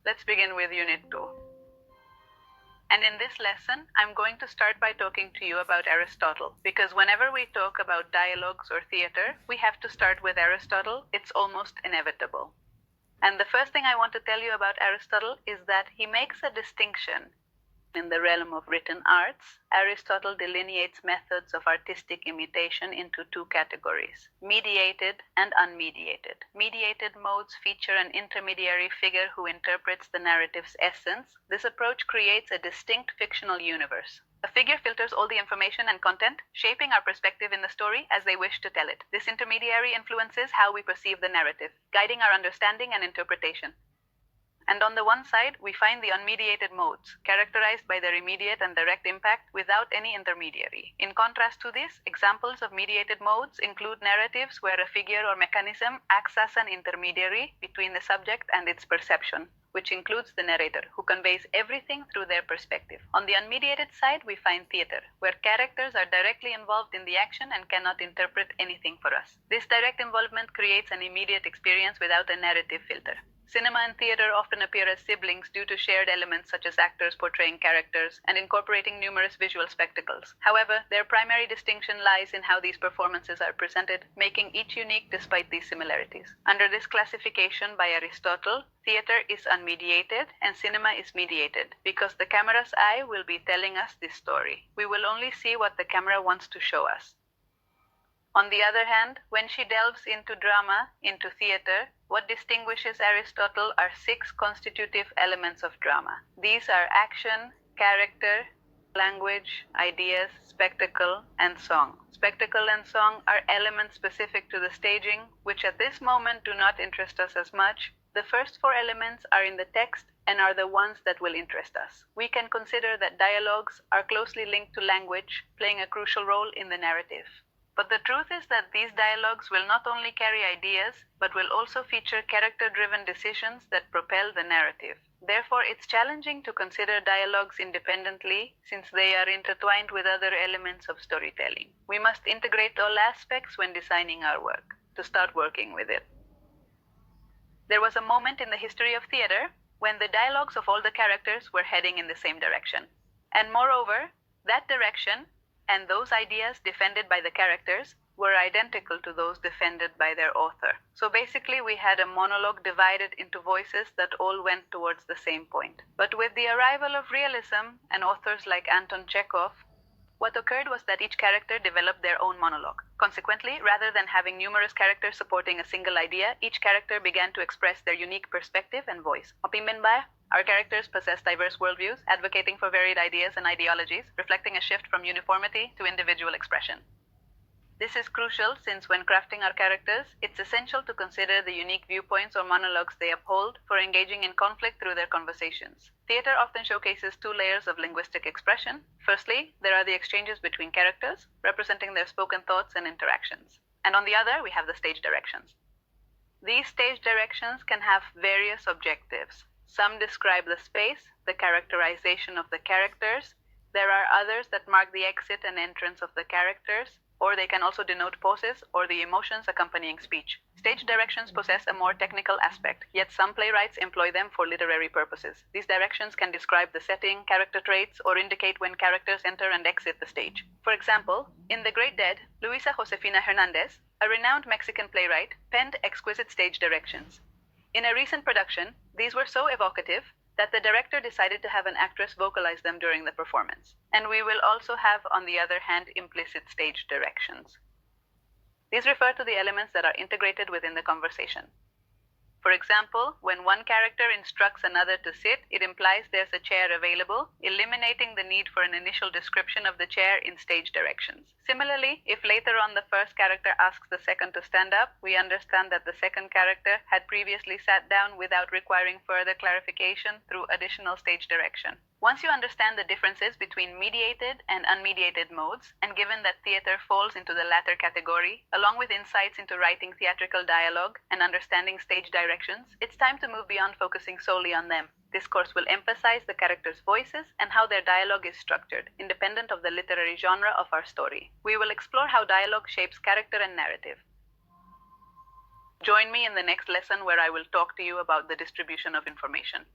let's begin with Unit 2. And in this lesson, I'm going to start by talking to you about Aristotle, because whenever we talk about dialogues or theater, we have to start with Aristotle. It's almost inevitable. And the first thing I want to tell you about Aristotle is that he makes a distinction. In the realm of written arts, Aristotle delineates methods of artistic imitation into two categories: mediated and unmediated. Mediated modes feature an intermediary figure who interprets the narrative's essence. This approach creates a distinct fictional universe. A figure filters all the information and content, shaping our perspective in the story as they wish to tell it. This intermediary influences how we perceive the narrative, guiding our understanding and interpretation. And on the one side, we find the unmediated modes, characterized by their immediate and direct impact without any intermediary. In contrast to this, examples of mediated modes include narratives where a figure or mechanism acts as an intermediary between the subject and its perception, which includes the narrator, who conveys everything through their perspective. On the unmediated side, we find theater, where characters are directly involved in the action and cannot interpret anything for us. This direct involvement creates an immediate experience without a narrative filter. Cinema and theater often appear as siblings due to shared elements such as actors portraying characters and incorporating numerous visual spectacles. However, their primary distinction lies in how these performances are presented, making each unique despite these similarities. Under this classification by Aristotle, theater is unmediated and cinema is mediated, because the camera's eye will be telling us this story. We will only see what the camera wants to show us. On the other hand, when she delves into drama, into theater, what distinguishes Aristotle are 6 constitutive elements of drama. These are action, character, language, ideas, spectacle, and song. Spectacle and song are elements specific to the staging, which at this moment do not interest us as much. The first 4 elements are in the text and are the ones that will interest us. We can consider that dialogues are closely linked to language, playing a crucial role in the narrative. But the truth is that these dialogues will not only carry ideas, but will also feature character-driven decisions that propel the narrative. Therefore, it's challenging to consider dialogues independently, since they are intertwined with other elements of storytelling. We must integrate all aspects when designing our work, to start working with it. There was a moment in the history of theater when the dialogues of all the characters were heading in the same direction. And moreover, that direction and those ideas defended by the characters were identical to those defended by their author. So basically, we had a monologue divided into voices that all went towards the same point. But with the arrival of realism and authors like Anton Chekhov, what occurred was that each character developed their own monologue. Consequently, rather than having numerous characters supporting a single idea, each character began to express their unique perspective and voice. Our characters possess diverse worldviews, advocating for varied ideas and ideologies, reflecting a shift from uniformity to individual expression. This is crucial since when crafting our characters, it's essential to consider the unique viewpoints or monologues they uphold for engaging in conflict through their conversations. Theater often showcases 2 layers of linguistic expression. Firstly, there are the exchanges between characters, representing their spoken thoughts and interactions. And on the other, we have the stage directions. These stage directions can have various objectives. Some describe the space, the characterization of the characters. There are others that mark the exit and entrance of the characters, or they can also denote poses or the emotions accompanying speech. Stage directions possess a more technical aspect, yet some playwrights employ them for literary purposes. These directions can describe the setting, character traits, or indicate when characters enter and exit the stage. For example, in The Great Dead, Luisa Josefina Hernandez, a renowned Mexican playwright, penned exquisite stage directions. In a recent production, these were so evocative that the director decided to have an actress vocalize them during the performance. And we will also have, on the other hand, implicit stage directions. These refer to the elements that are integrated within the conversation. For example, when one character instructs another to sit, it implies there's a chair available, eliminating the need for an initial description of the chair in stage directions. Similarly, if later on the first character asks the second to stand up, we understand that the second character had previously sat down without requiring further clarification through additional stage direction. Once you understand the differences between mediated and unmediated modes, and given that theater falls into the latter category, along with insights into writing theatrical dialogue and understanding stage directions, it's time to move beyond focusing solely on them. This course will emphasize the characters' voices and how their dialogue is structured, independent of the literary genre of our story. We will explore how dialogue shapes character and narrative. Join me in the next lesson where I will talk to you about the distribution of information.